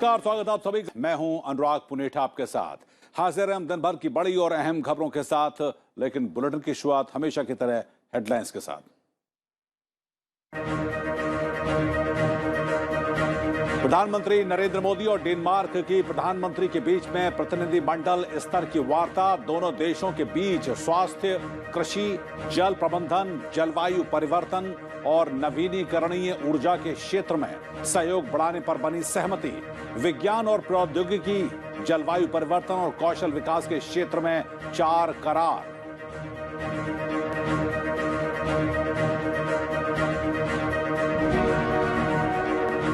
नमस्कार, स्वागत आप सभी। मैं हूं अनुराग पुनेठा आपके साथ। हाजिर हैं हम दिन भर की बड़ी और अहम खबरों के साथ, लेकिन बुलेटिन की शुरुआत हमेशा की तरह हेडलाइंस के साथ। प्रधानमंत्री नरेंद्र मोदी और डेनमार्क की प्रधानमंत्री के बीच में प्रतिनिधिमंडल स्तर की वार्ता। दोनों देशों के बीच स्वास्थ्य, कृषि, जल प्रबंधन, जलवायु परिवर्तन और नवीनीकरणीय ऊर्जा के क्षेत्र में सहयोग बढ़ाने पर बनी सहमति। विज्ञान और प्रौद्योगिकी, जलवायु परिवर्तन और कौशल विकास के क्षेत्र में 4 करार।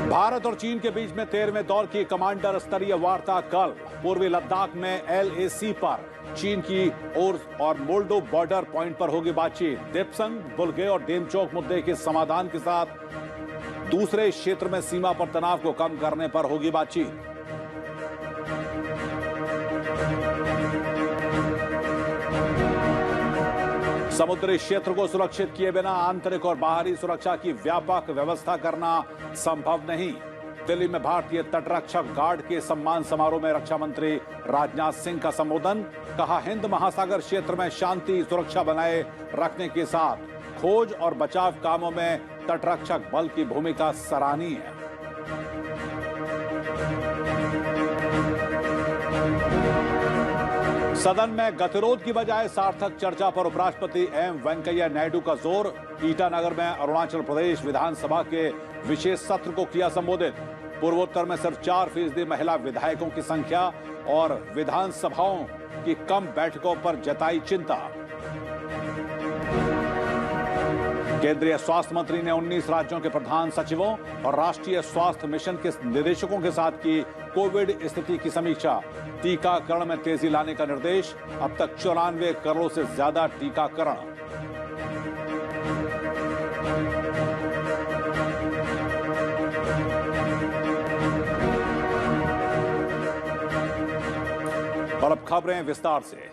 भारत और चीन के बीच में 13वें दौर की कमांडर स्तरीय वार्ता कल। पूर्वी लद्दाख में LAC पर चीन की ओर और मोल्डो बॉर्डर पॉइंट पर होगी बातचीत। दिपसंग, बुल्गे और डेमचौक मुद्दे के समाधान के साथ दूसरे क्षेत्र में सीमा पर तनाव को कम करने पर होगी बातचीत। समुद्री क्षेत्र को सुरक्षित किए बिना आंतरिक और बाहरी सुरक्षा की व्यापक व्यवस्था करना संभव नहीं। दिल्ली में भारतीय तटरक्षक गार्ड के सम्मान समारोह में रक्षा मंत्री राजनाथ सिंह का संबोधन। कहा, हिंद महासागर क्षेत्र में शांति सुरक्षा बनाए रखने के साथ खोज और बचाव कामों में तटरक्षक बल की भूमिका सराहनीय है। सदन में गतिरोध की बजाय सार्थक चर्चा पर उपराष्ट्रपति एम वेंकैया नायडू का जोर। ईटानगर में अरुणाचल प्रदेश विधानसभा के विशेष सत्र को किया संबोधित। पूर्वोत्तर में सिर्फ 4% महिला विधायकों की संख्या और विधानसभाओं की कम बैठकों पर जताई चिंता। केंद्रीय स्वास्थ्य मंत्री ने 19 राज्यों के प्रधान सचिवों और राष्ट्रीय स्वास्थ्य मिशन के निदेशकों के साथ की कोविड स्थिति की समीक्षा। टीकाकरण में तेजी लाने का निर्देश। अब तक 94 करोड़ से ज्यादा टीकाकरण। और अब खबरें विस्तार से।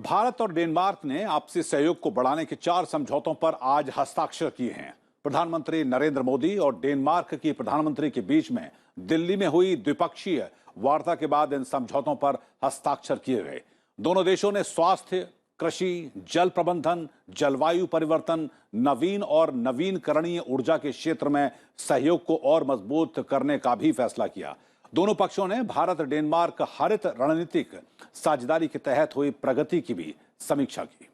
भारत और डेनमार्क ने आपसी सहयोग को बढ़ाने के 4 समझौतों पर आज हस्ताक्षर किए हैं। प्रधानमंत्री नरेंद्र मोदी और डेनमार्क की प्रधानमंत्री के बीच में दिल्ली में हुई द्विपक्षीय वार्ता के बाद इन समझौतों पर हस्ताक्षर किए गए। दोनों देशों ने स्वास्थ्य, कृषि, जल प्रबंधन, जलवायु परिवर्तन, नवीन और नवीनकरणीय ऊर्जा के क्षेत्र में सहयोग को और मजबूत करने का भी फैसला किया। दोनों पक्षों ने भारत डेनमार्क हरित रणनीतिक साझेदारी के तहत हुई प्रगति की भी समीक्षा की।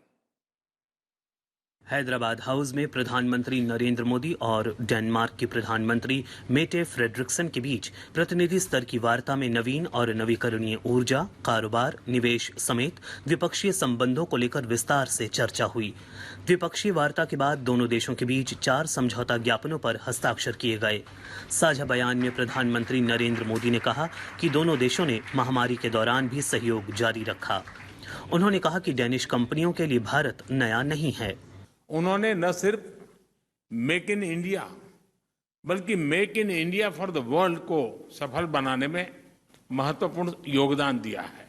हैदराबाद हाउस में प्रधानमंत्री नरेंद्र मोदी और डेनमार्क की प्रधानमंत्री मेटे फ्रेडरिक्सन के बीच प्रतिनिधि स्तर की वार्ता में नवीन और नवीकरणीय ऊर्जा, कारोबार, निवेश समेत द्विपक्षीय संबंधों को लेकर विस्तार से चर्चा हुई। द्विपक्षीय वार्ता के बाद दोनों देशों के बीच 4 समझौता ज्ञापनों पर हस्ताक्षर किए गए। साझा बयान में प्रधानमंत्री नरेंद्र मोदी ने कहा कि दोनों देशों ने महामारी के दौरान भी सहयोग जारी रखा। उन्होंने कहा कि डेनिश कंपनियों के लिए भारत नया नहीं है। उन्होंने न सिर्फ मेक इन इंडिया बल्कि make in India for the world को सफल बनाने में महत्वपूर्ण योगदान दिया है।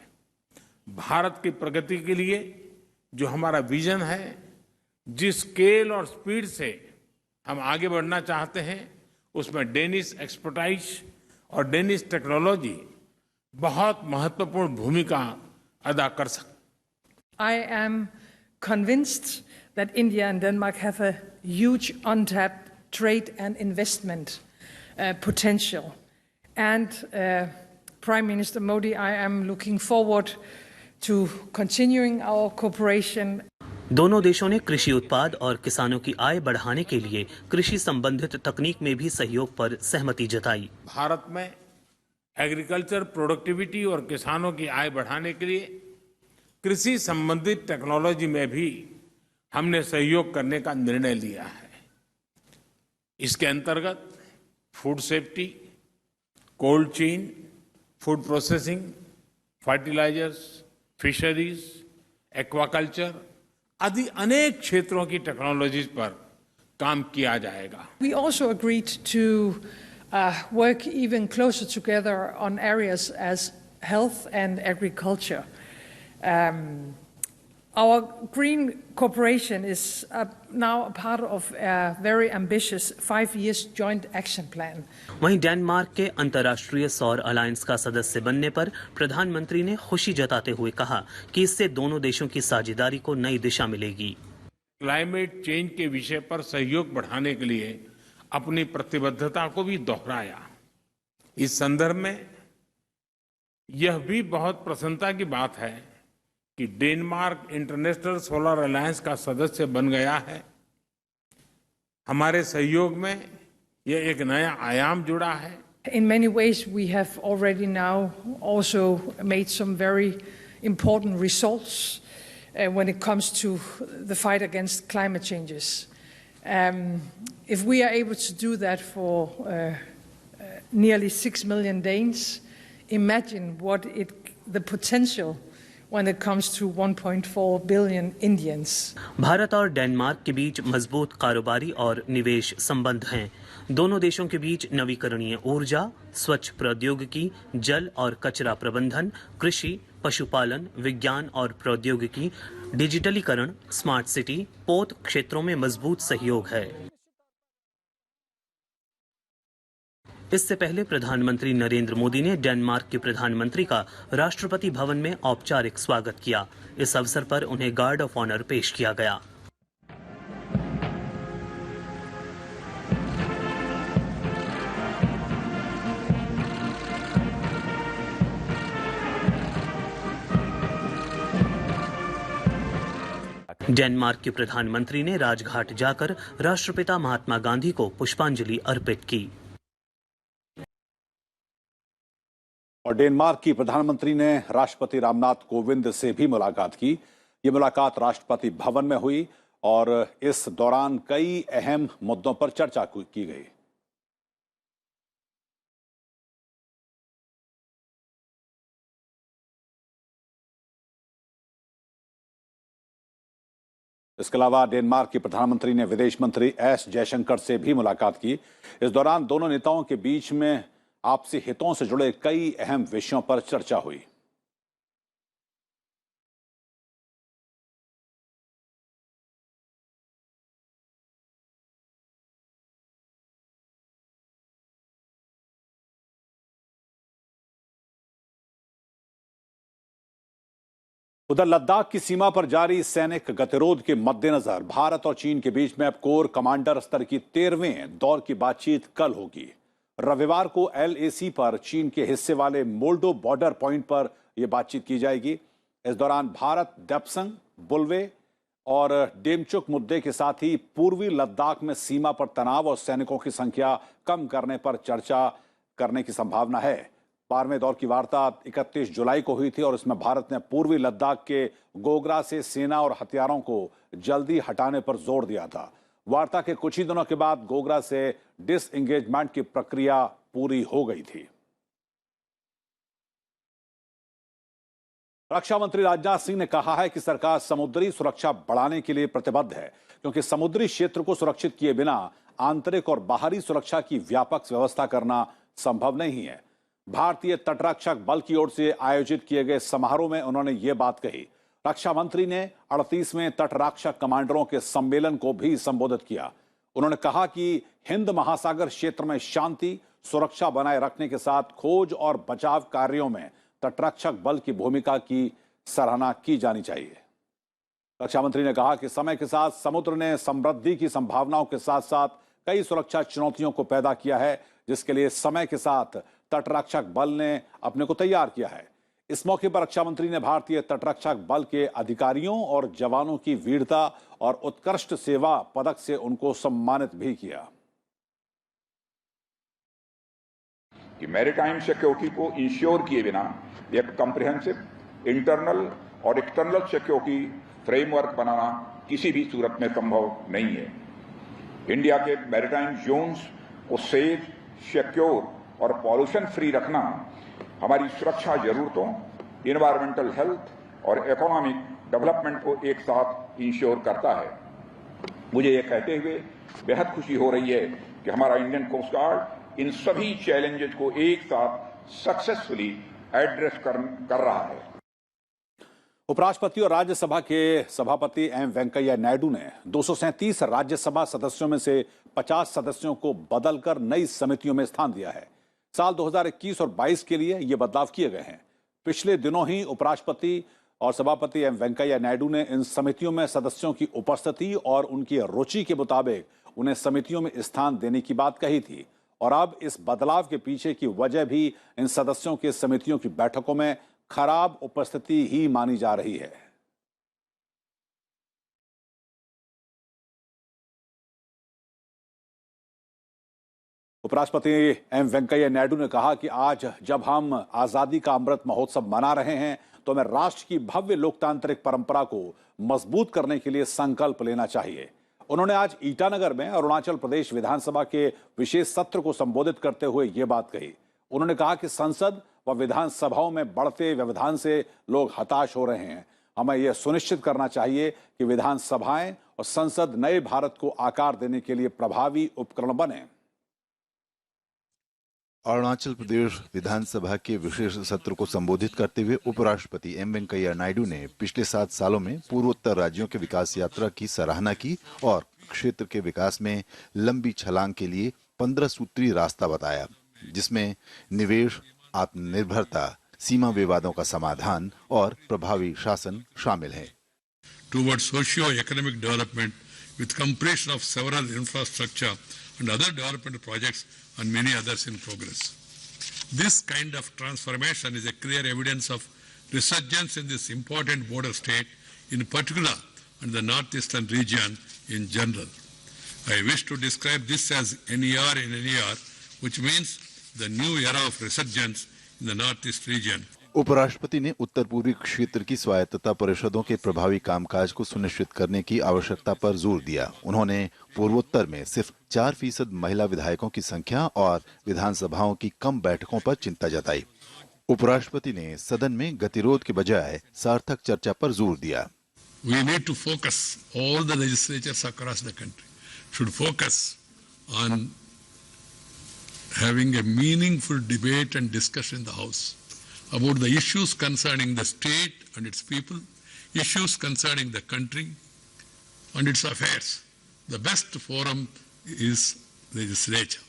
भारत की प्रगति के लिए जो हमारा विजन है, जिस स्केल और स्पीड से हम आगे बढ़ना चाहते हैं, उसमें डेनिश एक्सपर्टाइज और डेनिश टेक्नोलॉजी बहुत महत्वपूर्ण भूमिका अदा कर सकती। I am convinced that India and Denmark have a huge untapped trade and investment potential. And Prime Minister Modi, I am looking forward to continuing our cooperation. दोनों देशों ने कृषि उत्पाद और किसानों की आय बढ़ाने के लिए कृषि संबंधित तकनीक में भी सहयोग पर सहमति जताई। भारत में एग्रीकल्चर प्रोडक्टिविटी और किसानों की आय बढ़ाने के लिए कृषि संबंधित टेक्नोलॉजी में भी हमने सहयोग करने का निर्णय लिया है। इसके अंतर्गत food safety, cold chain, food processing, fertilisers, fisheries, aquaculture आदि अनेक क्षेत्रों की टेक्नोलॉजीज पर काम किया जाएगा। We also agreed to work even closer together on areas as health and agriculture. Our green cooperation is now a part of a very ambitious 5-year joint action plan. वहीं Denmark के अंतर्राष्ट्रीय सौर alliance का सदस्य बनने पर प्रधानमंत्री ने खुशी जताते हुए कहा कि इससे दोनों देशों की साझेदारी को नई दिशा मिलेगी। क्लाइमेट चेंज के विषय पर सहयोग बढ़ाने के लिए अपनी प्रतिबद्धता को भी दोहराया। इस संदर्भ में यह भी बहुत प्रसन्नता की बात है कि डेनमार्क इंटरनेशनल सोलर अलायंस का सदस्य बन गया है। हमारे सहयोग में यह एक नया आयाम जुड़ा है। In many ways, we have already now also made some very important results when it comes to the fight against climate changes. If we are able to do that for nearly 6 million Danes, imagine the potential when it comes to 1.4 billion Indians. Bharat और Denmark के बीच मजबूत कारोबारी और निवेश संबंध हैं। दोनों देशों के बीच नवीकरणीय ऊर्जा, स्वच्छ प्रौद्योगिकी, जल और कचरा प्रबंधन, कृषि, पशुपालन, विज्ञान और प्रौद्योगिकी, डिजिटलीकरण, स्मार्ट सिटी, पोत क्षेत्रों में मजबूत सहयोग है। इससे पहले प्रधानमंत्री नरेंद्र मोदी ने डेनमार्क के प्रधानमंत्री का राष्ट्रपति भवन में औपचारिक स्वागत किया। इस अवसर पर उन्हें गार्ड ऑफ ऑनर पेश किया गया। डेनमार्क के प्रधानमंत्री ने राजघाट जाकर राष्ट्रपिता महात्मा गांधी को पुष्पांजलि अर्पित की। और डेनमार्क की प्रधानमंत्री ने राष्ट्रपति रामनाथ कोविंद से भी मुलाकात की। ये मुलाकात राष्ट्रपति भवन में हुई और इस दौरान कई अहम मुद्दों पर चर्चा की गई। इसके अलावा डेनमार्क की प्रधानमंत्री ने विदेश मंत्री एस जयशंकर से भी मुलाकात की। इस दौरान दोनों नेताओं के बीच में आपसी हितों से जुड़े कई अहम विषयों पर चर्चा हुई। उधर लद्दाख की सीमा पर जारी सैनिक गतिरोध के मद्देनजर भारत और चीन के बीच में अब कोर कमांडर स्तर की 13वें दौर की बातचीत कल होगी। रविवार को LAC पर चीन के हिस्से वाले मोल्डो बॉर्डर पॉइंट पर यह बातचीत की जाएगी। इस दौरान भारत डेप्संग, बुलवे और डेमचुक मुद्दे के साथ ही पूर्वी लद्दाख में सीमा पर तनाव और सैनिकों की संख्या कम करने पर चर्चा करने की संभावना है। 12वें दौर की वार्ता 31 जुलाई को हुई थी और इसमें भारत ने पूर्वी लद्दाख के गोगरा से सेना और हथियारों को जल्दी हटाने पर जोर दिया था। वार्ता के कुछ ही दिनों के बाद गोगरा से डिसएंगेजमेंट की प्रक्रिया पूरी हो गई थी। रक्षा मंत्री राजनाथ सिंह ने कहा है कि सरकार समुद्री सुरक्षा बढ़ाने के लिए प्रतिबद्ध है, क्योंकि समुद्री क्षेत्र को सुरक्षित किए बिना आंतरिक और बाहरी सुरक्षा की व्यापक व्यवस्था करना संभव नहीं है। भारतीय तटरक्षक बल की ओर से आयोजित किए गए समारोह में उन्होंने ये बात कही। रक्षा मंत्री ने 38वें तटरक्षक कमांडरों के सम्मेलन को भी संबोधित किया। उन्होंने कहा कि हिंद महासागर क्षेत्र में शांति सुरक्षा बनाए रखने के साथ खोज और बचाव कार्यों में तटरक्षक बल की भूमिका की सराहना की जानी चाहिए। रक्षा मंत्री ने कहा कि समय के साथ समुद्र ने समृद्धि की संभावनाओं के साथ साथ कई सुरक्षा चुनौतियों को पैदा किया है, जिसके लिए समय के साथ तटरक्षक बल ने अपने को तैयार किया है। इस मौके पर रक्षा मंत्री ने भारतीय तटरक्षक बल के अधिकारियों और जवानों की वीरता और उत्कृष्ट सेवा पदक से उनको सम्मानित भी किया। कि मैरीटाइम सिक्योरिटी को इंश्योर किए बिना एक कॉम्प्रिहेंसिव इंटरनल और एक्सटर्नल सिक्योरिटी फ्रेमवर्क बनाना किसी भी सूरत में संभव नहीं है। इंडिया के मैरीटाइम जोन्स को सेफ, सिक्योर और पॉल्यूशन फ्री रखना हमारी सुरक्षा जरूरतों, इन्वायरमेंटल हेल्थ और इकोनॉमिक डेवलपमेंट को एक साथ इंश्योर करता है। मुझे ये कहते हुए बेहद खुशी हो रही है कि हमारा इंडियन कोस्ट गार्ड इन सभी चैलेंजेस को एक साथ सक्सेसफुली एड्रेस कर रहा है। उपराष्ट्रपति और राज्यसभा के सभापति एम वेंकैया नायडू ने 237 राज्यसभा सदस्यों में से 50 सदस्यों को बदलकर नई समितियों में स्थान दिया है। साल 2021 और 22 के लिए ये बदलाव किए गए हैं। पिछले दिनों ही उपराष्ट्रपति और सभापति एम वेंकैया नायडू ने इन समितियों में सदस्यों की उपस्थिति और उनकी रुचि के मुताबिक उन्हें समितियों में स्थान देने की बात कही थी। और अब इस बदलाव के पीछे की वजह भी इन सदस्यों के समितियों की बैठकों में खराब उपस्थिति ही मानी जा रही है। उपराष्ट्रपति एम वेंकैया नायडू ने कहा कि आज जब हम आजादी का अमृत महोत्सव मना रहे हैं तो हमें राष्ट्र की भव्य लोकतांत्रिक परंपरा को मजबूत करने के लिए संकल्प लेना चाहिए। उन्होंने आज ईटानगर में अरुणाचल प्रदेश विधानसभा के विशेष सत्र को संबोधित करते हुए यह बात कही। उन्होंने कहा कि संसद व विधानसभाओं में बढ़ते व्यवधान से लोग हताश हो रहे हैं। हमें यह सुनिश्चित करना चाहिए कि विधानसभाएं और संसद नए भारत को आकार देने के लिए प्रभावी उपकरण बने। अरुणाचल प्रदेश विधानसभा के विशेष सत्र को संबोधित करते हुए उपराष्ट्रपति एम वेंकैया नायडू ने पिछले 7 सालों में पूर्वोत्तर राज्यों के विकास यात्रा की सराहना की और क्षेत्र के विकास में लंबी छलांग के लिए 15 सूत्री रास्ता बताया, जिसमें निवेश, आत्मनिर्भरता, सीमा विवादों का समाधान और प्रभावी शासन शामिल है। Towards socio-economic development with completion of several infrastructure and other development projects and many others in progress. This kind of transformation is a clear evidence of resurgence in this important border state in particular and the northeastern region in general. I wish to describe this as NER in NER, which means the new era of resurgence in the northeast region. उपराष्ट्रपति ने उत्तर पूर्वी क्षेत्र की स्वायत्तता परिषदों के प्रभावी कामकाज को सुनिश्चित करने की आवश्यकता पर जोर दिया। उन्होंने पूर्वोत्तर में सिर्फ 4% महिला विधायकों की संख्या और विधानसभाओं की कम बैठकों पर चिंता जताई। उपराष्ट्रपति ने सदन में गतिरोध के बजाय सार्थक चर्चा पर जोर दिया। We need to focus, all the legislatures across the country should focus on having a meaningful debate and discussion in the House about the issues concerning the state and its people, issues concerning the country and its affairs. The best forum is legislature.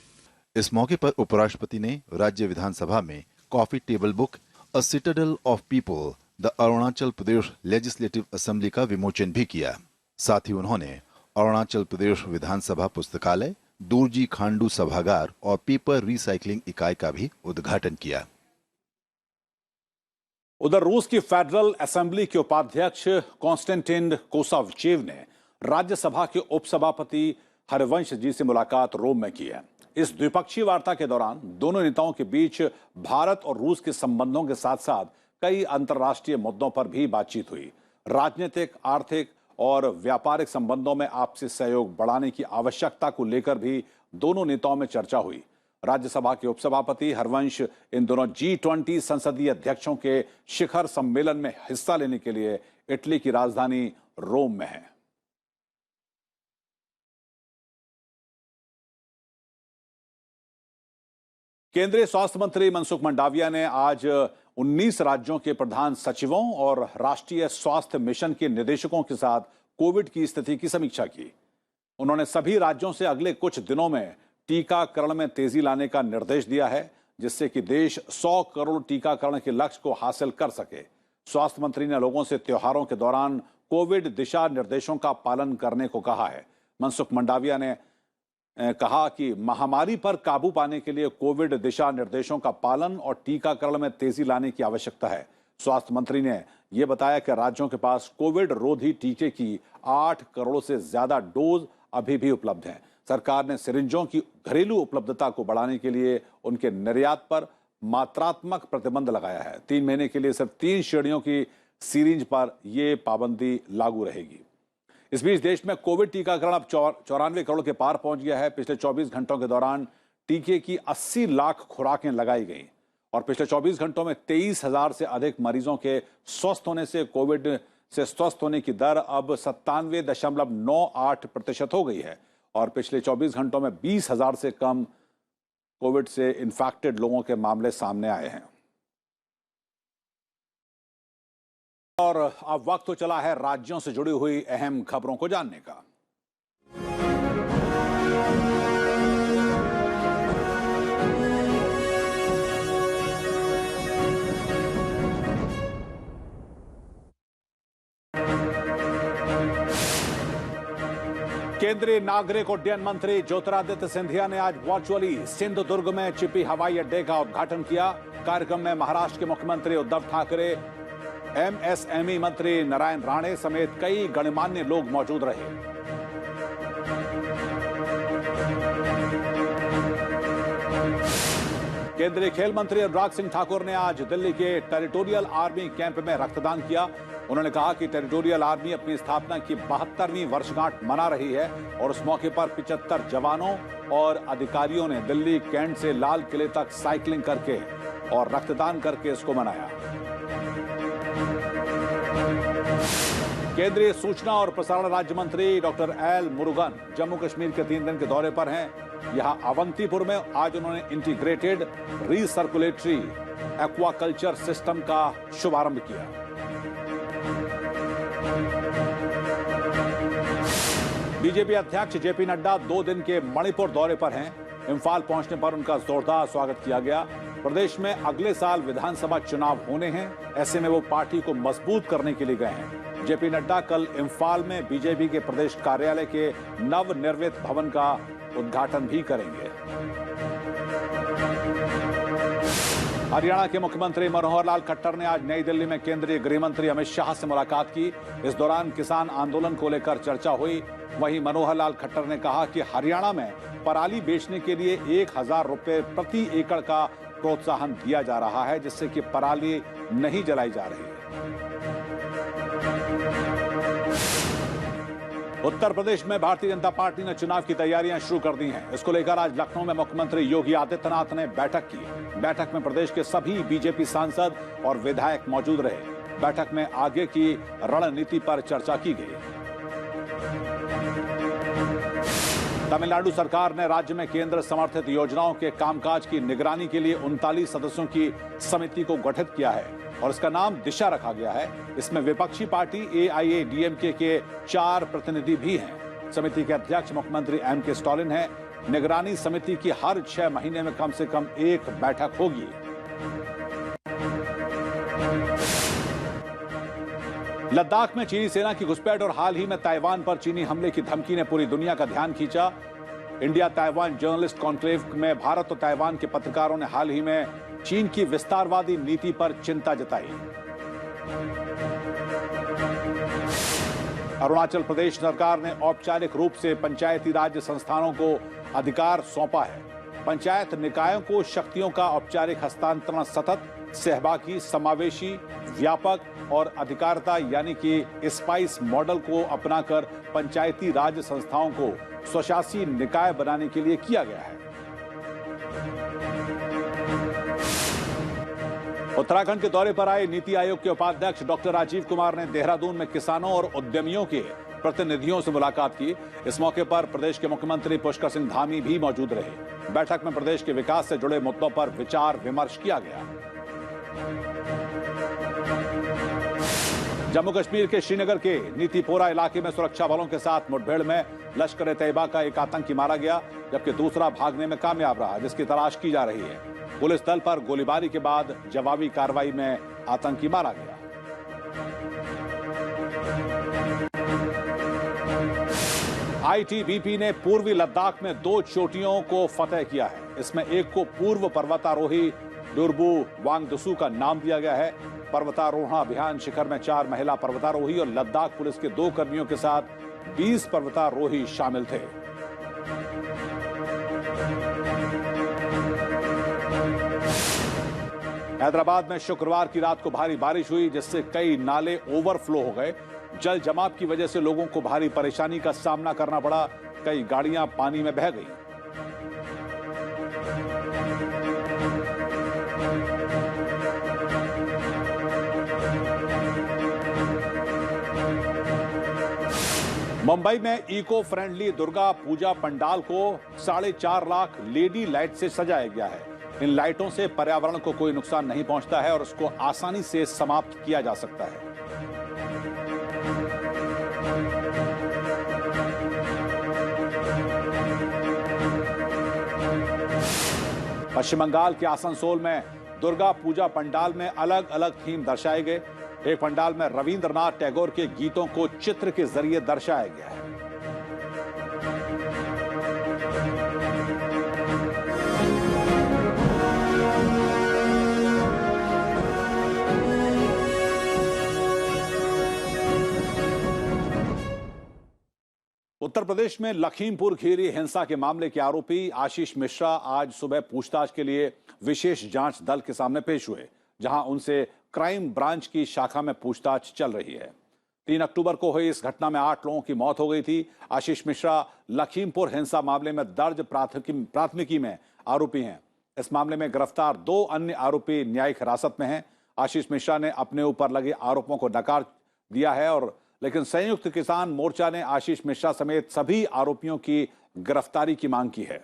इस मौके पर उपराष्ट्रपति ने राज्य विधानसभा में coffee table book a Citadel of people the Arunachal Pradesh legislative assembly का विमोचन भी किया। साथ ही उन्होंने अरुणाचल प्रदेश विधानसभा पुस्तकालय, दोरजी खांडू सभागार और पेपर रिसाइकलिंग इकाई का भी उद्घाटन किया। उधर रूस की फेडरल असेंबली के उपाध्यक्ष कॉन्स्टेंटिन कोसावचेव ने राज्यसभा के उपसभापति हरिवंश जी से मुलाकात रोम में की है। इस द्विपक्षीय वार्ता के दौरान दोनों नेताओं के बीच भारत और रूस के संबंधों के साथ साथ कई अंतर्राष्ट्रीय मुद्दों पर भी बातचीत हुई। राजनीतिक, आर्थिक और व्यापारिक संबंधों में आपसी सहयोग बढ़ाने की आवश्यकता को लेकर भी दोनों नेताओं में चर्चा हुई। राज्यसभा के उपसभापति हरिवंश इन दोनों G20 संसदीय अध्यक्षों के शिखर सम्मेलन में हिस्सा लेने के लिए इटली की राजधानी रोम में हैं। केंद्रीय स्वास्थ्य मंत्री मनसुख मंडाविया ने आज 19 राज्यों के प्रधान सचिवों और राष्ट्रीय स्वास्थ्य मिशन के निदेशकों के साथ कोविड की स्थिति की समीक्षा की। उन्होंने सभी राज्यों से अगले कुछ दिनों में टीकाकरण में तेजी लाने का निर्देश दिया है, जिससे कि देश 100 करोड़ टीकाकरण के लक्ष्य को हासिल कर सके। स्वास्थ्य मंत्री ने लोगों से त्योहारों के दौरान कोविड दिशा निर्देशों का पालन करने को कहा है। मनसुख मंडाविया ने कहा कि महामारी पर काबू पाने के लिए कोविड दिशा निर्देशों का पालन और टीकाकरण में तेजी लाने की आवश्यकता है। स्वास्थ्य मंत्री ने यह बताया कि राज्यों के पास कोविड रोधी टीके की 8 करोड़ से ज्यादा डोज अभी भी उपलब्ध हैं। सरकार ने सिरिंजों की घरेलू उपलब्धता को बढ़ाने के लिए उनके निर्यात पर मात्रात्मक प्रतिबंध लगाया है। 3 महीने के लिए सिर्फ 3 श्रेणियों की सिरिंज पर यह पाबंदी लागू रहेगी। इस बीच देश में कोविड टीकाकरण अब 94 करोड़ के पार पहुंच गया है। पिछले 24 घंटों के दौरान टीके की 80 लाख खुराकें लगाई गई और पिछले 24 घंटों में 23,000 से अधिक मरीजों के स्वस्थ होने से कोविड से स्वस्थ होने की दर अब 97.98% हो गई है और पिछले 24 घंटों में 20,000 से कम कोविड से इन्फेक्टेड लोगों के मामले सामने आए हैं। और अब वक्त तो चला है राज्यों से जुड़ी हुई अहम खबरों को जानने का। केंद्रीय नागरिक उड्डयन मंत्री ज्योतिरादित्य सिंधिया ने आज वर्चुअली सिंधुदुर्ग में चिपी हवाई अड्डे का उद्घाटन किया। कार्यक्रम में महाराष्ट्र के मुख्यमंत्री उद्धव ठाकरे, एमएसएमई मंत्री नारायण राणे समेत कई गणमान्य लोग मौजूद रहे। केंद्रीय खेल मंत्री अनुराग सिंह ठाकुर ने आज दिल्ली के टेरिटोरियल आर्मी कैंप में रक्तदान किया। उन्होंने कहा कि टेरिटोरियल आर्मी अपनी स्थापना की 72वीं वर्षगांठ मना रही है और उस मौके पर 75 जवानों और अधिकारियों ने दिल्ली कैंट से लाल किले तक साइकिलिंग करके और रक्तदान करके इसको मनाया। केंद्रीय सूचना और प्रसारण राज्य मंत्री डॉक्टर एल मुरुगन जम्मू कश्मीर के 3 दिन के दौरे पर हैं। यहां अवंतीपुर में आज उन्होंने इंटीग्रेटेड रीसर्कुलेटरी एक्वाकल्चर सिस्टम का शुभारंभ किया। बीजेपी अध्यक्ष जेपी नड्डा 2 दिन के मणिपुर दौरे पर हैं। इम्फाल पहुंचने पर उनका जोरदार स्वागत किया गया। प्रदेश में अगले साल विधानसभा चुनाव होने हैं, ऐसे में वो पार्टी को मजबूत करने के लिए गए हैं। जेपी नड्डा कल इम्फाल में बीजेपी के प्रदेश कार्यालय के नवनिर्मित भवन का उद्घाटन भी करेंगे। हरियाणा के मुख्यमंत्री मनोहर लाल खट्टर ने आज नई दिल्ली में केंद्रीय गृह मंत्री अमित शाह से मुलाकात की। इस दौरान किसान आंदोलन को लेकर चर्चा हुई। वहीं मनोहर लाल खट्टर ने कहा कि हरियाणा में पराली बेचने के लिए 1000 रुपए प्रति एकड़ का प्रोत्साहन दिया जा रहा है, जिससे कि पराली नहीं जलाई जा रही है। उत्तर प्रदेश में भारतीय जनता पार्टी ने चुनाव की तैयारियां शुरू कर दी हैं। इसको लेकर आज लखनऊ में मुख्यमंत्री योगी आदित्यनाथ ने बैठक की। बैठक में प्रदेश के सभी बीजेपी सांसद और विधायक मौजूद रहे। बैठक में आगे की रणनीति पर चर्चा की गई। तमिलनाडु सरकार ने राज्य में केंद्र समर्थित योजनाओं के कामकाज की निगरानी के लिए 39 सदस्यों की समिति को गठित किया है और इसका नाम दिशा रखा गया है। इसमें विपक्षी पार्टी एआईएडीएमके के 4 प्रतिनिधि भी हैं। समिति के अध्यक्ष मुख्यमंत्री एमके स्टालिन हैं। निगरानी समिति की हर 6 महीने में कम से कम 1 बैठक होगी। लद्दाख में चीनी सेना की घुसपैठ और हाल ही में ताइवान पर चीनी हमले की धमकी ने पूरी दुनिया का ध्यान खींचा। इंडिया ताइवान जर्नलिस्ट कॉन्क्लेव में भारत और ताइवान के पत्रकारों ने हाल ही में चीन की विस्तारवादी नीति पर चिंता जताई। अरुणाचल प्रदेश सरकार ने औपचारिक रूप से पंचायती राज संस्थानों को अधिकार सौंपा है। पंचायत निकायों को शक्तियों का औपचारिक हस्तांतरण सतत, सहभागी, समावेशी, व्यापक और अधिकारिता यानी कि स्पाइस मॉडल को अपनाकर पंचायती राज संस्थाओं को स्वशासी निकाय बनाने के लिए किया गया है। उत्तराखंड के दौरे पर आए नीति आयोग के उपाध्यक्ष डॉक्टर राजीव कुमार ने देहरादून में किसानों और उद्यमियों के प्रतिनिधियों से मुलाकात की। इस मौके पर प्रदेश के मुख्यमंत्री पुष्कर सिंह धामी भी मौजूद रहे। बैठक में प्रदेश के विकास से जुड़े मुद्दों पर विचार विमर्श किया गया। जम्मू कश्मीर के श्रीनगर के नीतिपोरा इलाके में सुरक्षा बलों के साथ मुठभेड़ में लश्कर-ए-तैयबा का एक आतंकी मारा गया, जबकि दूसरा भागने में कामयाब रहा, जिसकी तलाश की जा रही है। पुलिस दल पर गोलीबारी के बाद जवाबी कार्रवाई में आतंकी मारा गया। आईटीबीपी ने पूर्वी लद्दाख में 2 चोटियों को फतेह किया है। इसमें एक को पूर्व पर्वतारोही डुरबू वांगदुसु का नाम दिया गया है। पर्वतारोहण अभियान शिखर में 4 महिला पर्वतारोही और लद्दाख पुलिस के 2 कर्मियों के साथ 20 पर्वतारोही शामिल थे। हैदराबाद में शुक्रवार की रात को भारी बारिश हुई, जिससे कई नाले ओवरफ्लो हो गए। जल जमाव की वजह से लोगों को भारी परेशानी का सामना करना पड़ा। कई गाड़ियां पानी में बह गईं। मुंबई में इको फ्रेंडली दुर्गा पूजा पंडाल को 4.5 लाख लेडी लाइट से सजाया गया है। इन लाइटों से पर्यावरण को कोई नुकसान नहीं पहुंचता है और उसको आसानी से समाप्त किया जा सकता है। पश्चिम बंगाल के आसनसोल में दुर्गा पूजा पंडाल में अलग अलग थीम दर्शाए गए। एक पंडाल में रविंद्रनाथ टैगोर के गीतों को चित्र के जरिए दर्शाया गया है। उत्तर प्रदेश में लखीमपुर खीरी हिंसा के मामले के आरोपी आशीष मिश्रा आज सुबह पूछताछ के लिए विशेष जांच दल के सामने पेश हुए, जहां उनसे क्राइम ब्रांच की शाखा में पूछताछ चल रही है। 3 अक्टूबर को हुई इस घटना में 8 लोगों की मौत हो गई थी। आशीष मिश्रा लखीमपुर हिंसा मामले में दर्ज प्राथमिकी में आरोपी हैं। इस मामले में गिरफ्तार 2 अन्य आरोपी न्यायिक हिरासत में हैं। आशीष मिश्रा ने अपने ऊपर लगे आरोपों को नकार दिया है लेकिन संयुक्त किसान मोर्चा ने आशीष मिश्रा समेत सभी आरोपियों की गिरफ्तारी की मांग की है।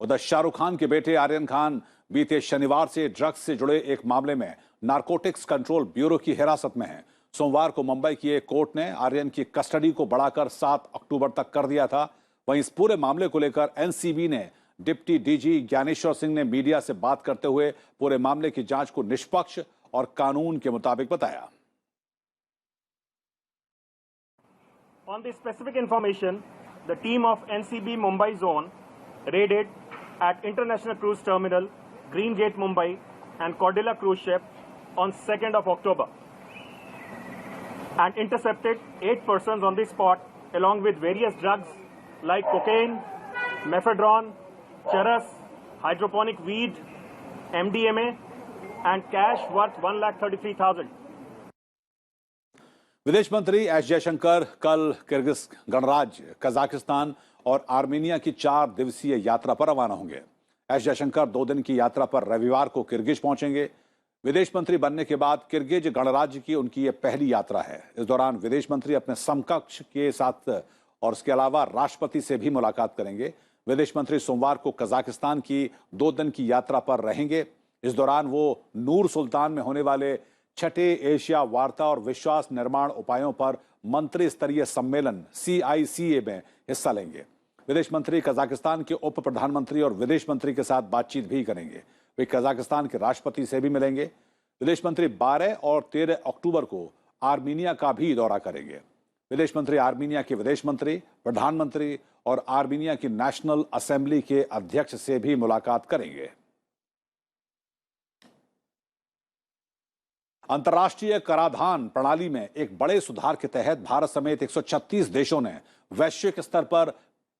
उधर शाहरुख खान के बेटे आर्यन खान बीते शनिवार से ड्रग्स से जुड़े एक मामले में नारकोटिक्स कंट्रोल ब्यूरो की हिरासत में हैं। सोमवार को मुंबई की एक कोर्ट ने आर्यन की कस्टडी को बढ़ाकर 7 अक्टूबर तक कर दिया था। वहीं इस पूरे मामले को लेकर एनसीबी ने डिप्टी डीजी ज्ञानेश्वर सिंह ने मीडिया से बात करते हुए पूरे मामले की जांच को निष्पक्ष और कानून के मुताबिक बताया। On the specific information, the team of NCB Mumbai zone raided at International Cruise Terminal, Green Gate, Mumbai and Cordilla cruise ship on 2nd of October and intercepted 8 persons on the spot along with various drugs like cocaine, mephedrone, charas, hydroponic weed, MDMA and cash worth 1,33,000. विदेश मंत्री S Jaishankar कल Kyrgyz गणराज्य, Kazakhstan और Armenia की 4 दिवसीय यात्रा पर रवाना होंगे। एस जयशंकर 2 दिन की यात्रा पर रविवार को किर्गिज पहुंचेंगे। विदेश मंत्री बनने के बाद किर्गिज गणराज्य की उनकी यह पहली यात्रा है। इस दौरान विदेश मंत्री अपने समकक्ष के साथ और इसके अलावा राष्ट्रपति से भी मुलाकात करेंगे। विदेश मंत्री सोमवार को कजाकिस्तान की 2 दिन की यात्रा पर रहेंगे। इस दौरान वो नूर सुल्तान में होने वाले 6ठे एशिया वार्ता और विश्वास निर्माण उपायों पर मंत्री स्तरीय सम्मेलन CICA में हिस्सा लेंगे। विदेश मंत्री कजाकिस्तान के उप प्रधानमंत्री और विदेश मंत्री के साथ बातचीत भी करेंगे। वे कजाकिस्तान के राष्ट्रपति से भी मिलेंगे। विदेश मंत्री 12 और 13 अक्टूबर को आर्मीनिया का भी दौरा करेंगे। विदेश मंत्री आर्मीनिया के विदेश मंत्री, प्रधानमंत्री और आर्मीनिया की नेशनल असेंबली के अध्यक्ष से भी मुलाकात करेंगे। अंतर्राष्ट्रीय कराधान प्रणाली में एक बड़े सुधार के तहत भारत समेत 136 देशों ने वैश्विक स्तर पर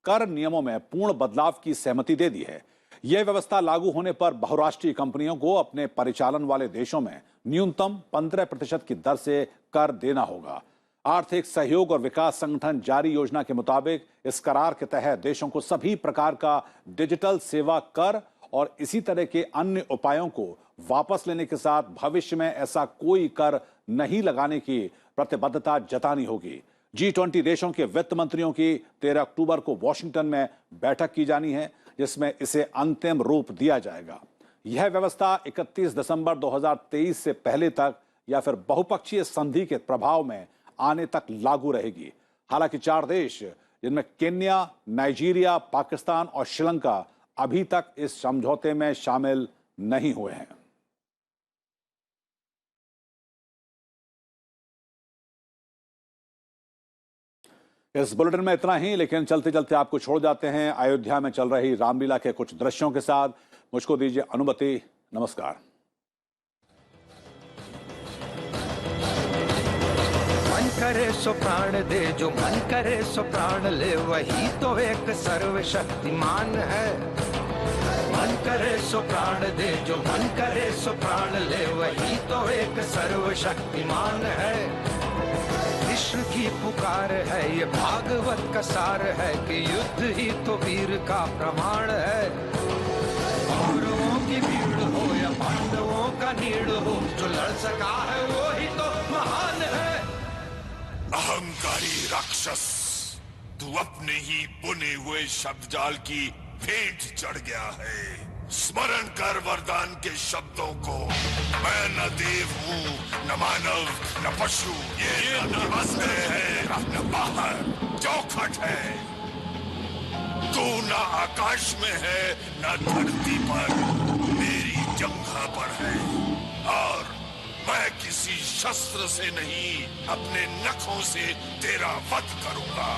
कर नियमों में पूर्ण बदलाव की सहमति दे दी है। यह व्यवस्था लागू होने पर बहुराष्ट्रीय कंपनियों को अपने परिचालन वाले देशों में न्यूनतम 15% की दर से कर देना होगा। आर्थिक सहयोग और विकास संगठन जारी योजना के मुताबिक इस करार के तहत देशों को सभी प्रकार का डिजिटल सेवा कर और इसी तरह के अन्य उपायों को वापस लेने के साथ भविष्य में ऐसा कोई कर नहीं लगाने की प्रतिबद्धता जतानी होगी। G20 देशों के वित्त मंत्रियों की 13 अक्टूबर को वॉशिंगटन में बैठक की जानी है, जिसमें इसे अंतिम रूप दिया जाएगा। यह व्यवस्था 31 दिसंबर 2023 से पहले तक या फिर बहुपक्षीय संधि के प्रभाव में आने तक लागू रहेगी। हालांकि 4 देश जिनमें केन्या, नाइजीरिया, पाकिस्तान और श्रीलंका अभी तक इस समझौते में शामिल नहीं हुए हैं। इस बुलेटिन में इतना ही, लेकिन चलते चलते आपको छोड़ जाते हैं अयोध्या में चल रही रामलीला के कुछ दृश्यों के साथ। मुझको दीजिए अनुमति। नमस्कार। मन करे सो प्राण दे, जो मन करे सो प्राण ले, वही तो एक सर्वशक्तिमान है। मन करे सो प्राण दे, जो मन करे सो प्राण ले, वही तो एक सर्वशक्तिमान है। विश्व की पुकार है, ये भागवत का सार है कि युद्ध ही तो वीर का प्रमाण है। कौरवों की भीड़ हो या पांडवों का नीड़ हो, जो लड़ सका है वो ही तो महान है। अहंकारी राक्षस, तू अपने ही बुने हुए शब्दजाल की भेंट चढ़ गया है। स्मरण कर वरदान के शब्दों को। मैं न देव हूँ, न मानव, न पशु, ये न बंदे है, न बाहर चौखट है। आकाश में है न धरती पर, मेरी जंघा पर है। और मैं किसी शस्त्र से नहीं, अपने नखों से तेरा वध करूंगा।